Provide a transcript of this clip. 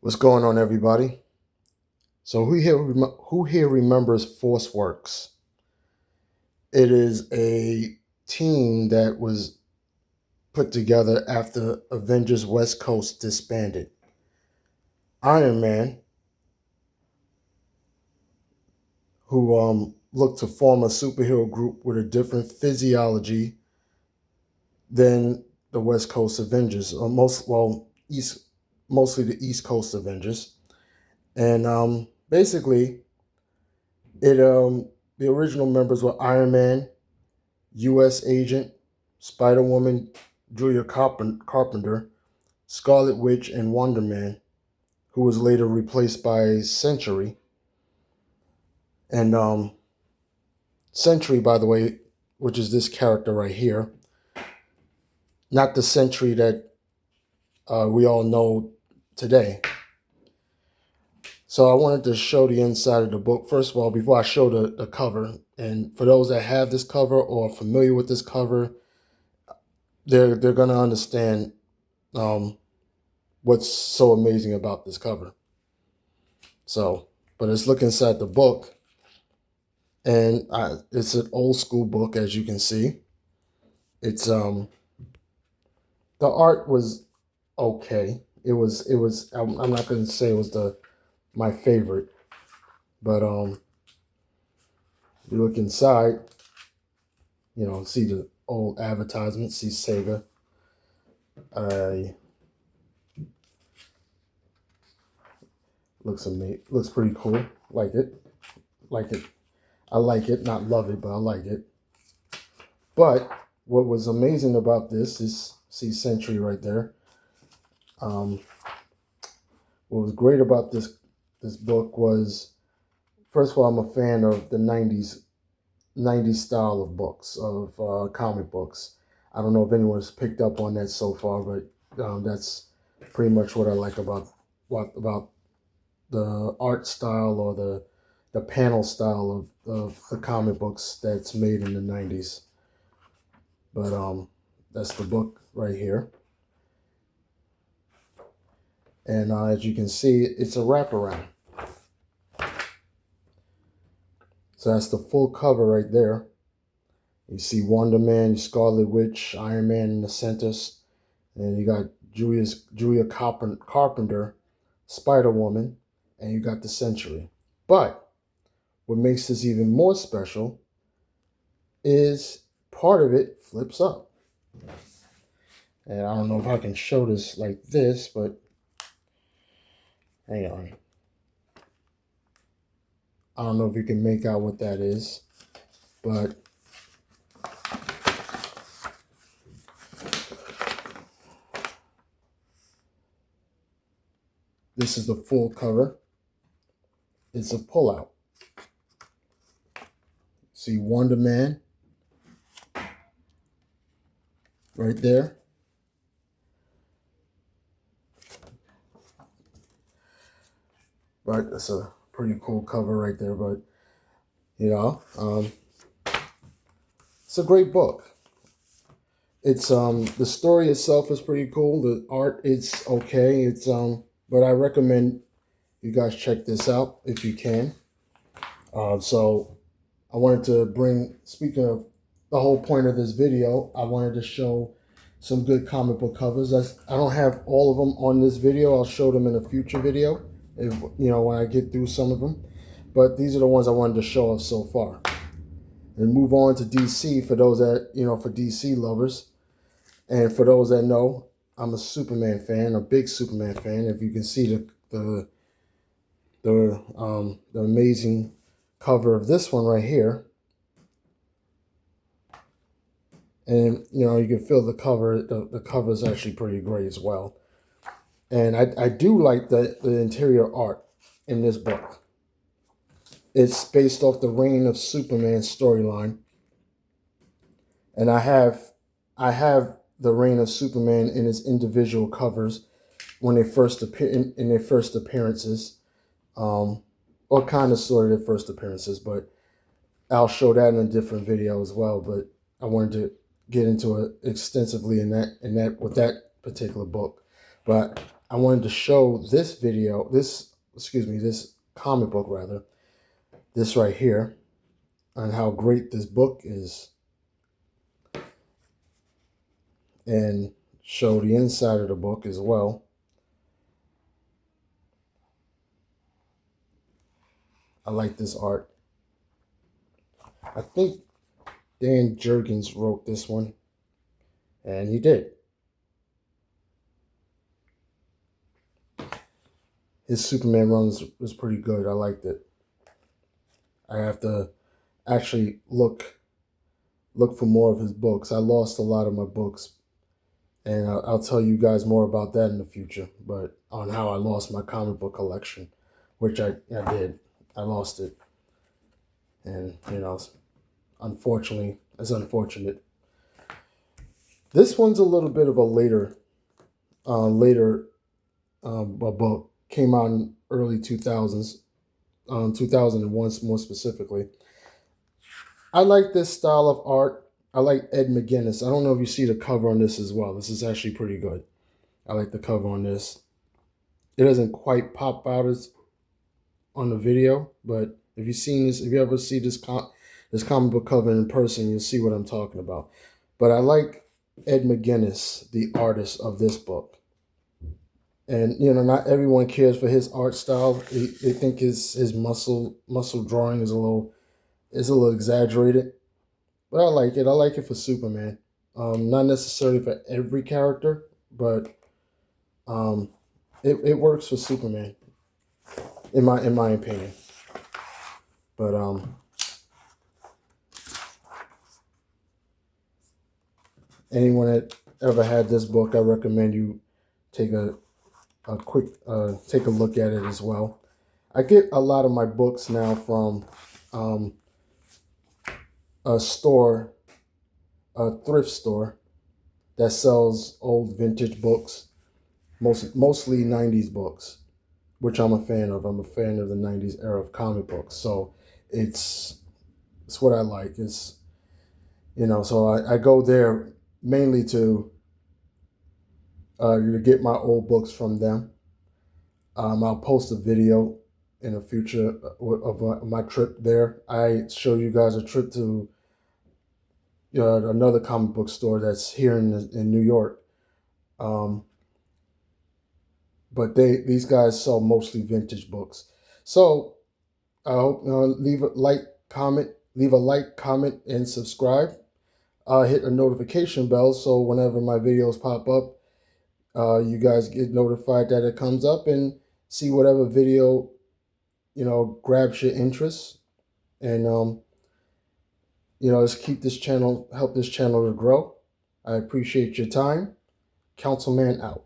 What's going on, everybody? So who here remembers Force Works? It is a team that was put together after Avengers West Coast disbanded. Iron Man, who looked to form a superhero group with a different physiology than the West Coast Avengers, or mostly the East Coast Avengers, and basically it the original members were Iron Man, U.S. Agent, Spider Woman, Julia Carpenter, Scarlet Witch, and Wonder Man, who was later replaced by Sentry. And Sentry, by the way, which is this character right here, not the Sentry that we all know today. So I wanted to show the inside of the book. First of all, before I show the cover, and for those that have this cover or are familiar with this cover, they're gonna understand um, what's so amazing about this cover. So, but let's look inside the book, and it's an old school book, as you can see. It's the art was okay. It was. I'm not going to say it was my favorite, but you look inside, see the old advertisements, see Sega. Uh, looks amazing. Looks pretty cool. Like it. Like it. I like it. Not love it, but I like it. But what was amazing about this is see Century right there. Um, what was great about this book was, first of all, I'm a fan of the '90s style of books, of comic books. I don't know if anyone's picked up on that so far, but that's pretty much what I like about the art style or the panel style of the comic books that's made in the '90s. But that's the book right here. And as you can see, it's a wraparound. So that's the full cover right there. You see Wonder Man, Scarlet Witch, Iron Man in the centers. And you got Julia Carpenter, Spider Woman, and you got the Sentry. But what makes this even more special is part of it flips up. And I don't know if I can show this like this, but hang on. I don't know if you can make out what that is, but this is the full cover. It's a pullout. See Wonder Man right there. Right, that's a pretty cool cover right there. But it's a great book. It's the story itself is pretty cool. The art is okay. But I recommend you guys check this out if you can. So I wanted to speaking of the whole point of this video, I wanted to show some good comic book covers. I don't have all of them on this video. I'll show them in a future video, if when I get through some of them. But these are the ones I wanted to show off so far. And move on to DC for those that, for DC lovers. And for those that know, I'm a Superman fan, a big Superman fan. If you can see the amazing cover of this one right here. And you can feel the cover. The cover is actually pretty great as well. And I do like the interior art in this book. It's based off the Reign of Superman storyline. And I have the Reign of Superman in its individual covers when they first appear in their first appearances. Or kind of sort of their first appearances, but I'll show that in a different video as well. But I wanted to get into it extensively in that with that particular book. But I wanted to show this this comic book rather, this right here, on how great this book is, and show the inside of the book as well. I like this art. I think Dan Jurgens wrote this one, and he did. His Superman runs was pretty good. I liked it. I have to actually look for more of his books. I lost a lot of my books, and I'll tell you guys more about that in the future. But on how I lost my comic book collection, which I did. I lost it, and unfortunately, it's unfortunate. This one's a little bit of a later a book. Came out in early 2000s, 2001 more specifically. I like this style of art. I like Ed McGuinness. I don't know if you see the cover on this as well. This is actually pretty good. I like the cover on this. It doesn't quite pop out as on the video, but if you've seen this, if you ever see this comic book cover in person, you'll see what I'm talking about. But I like Ed McGuinness, the artist of this book. And not everyone cares for his art style. They think his muscle drawing is a little exaggerated, but I like it. I like it for Superman. Not necessarily for every character, but it works for Superman, in my opinion. But anyone that ever had this book, I recommend you take a quick take a look at it as well. I get a lot of my books now from a thrift store that sells old vintage books, mostly 90s books, which I'm a fan of. I'm a fan of the 90s era of comic books. So it's what I like. It's, so I go there mainly to get my old books from them. I'll post a video in the future of my trip there. I show you guys a trip to another comic book store that's here in New York. But these guys sell mostly vintage books. So I hope leave a like, comment, and subscribe. Hit a notification bell so whenever my videos pop up, you guys get notified that it comes up, and see whatever video grabs your interest, and let's help this channel to grow. I appreciate your time. Councilman out.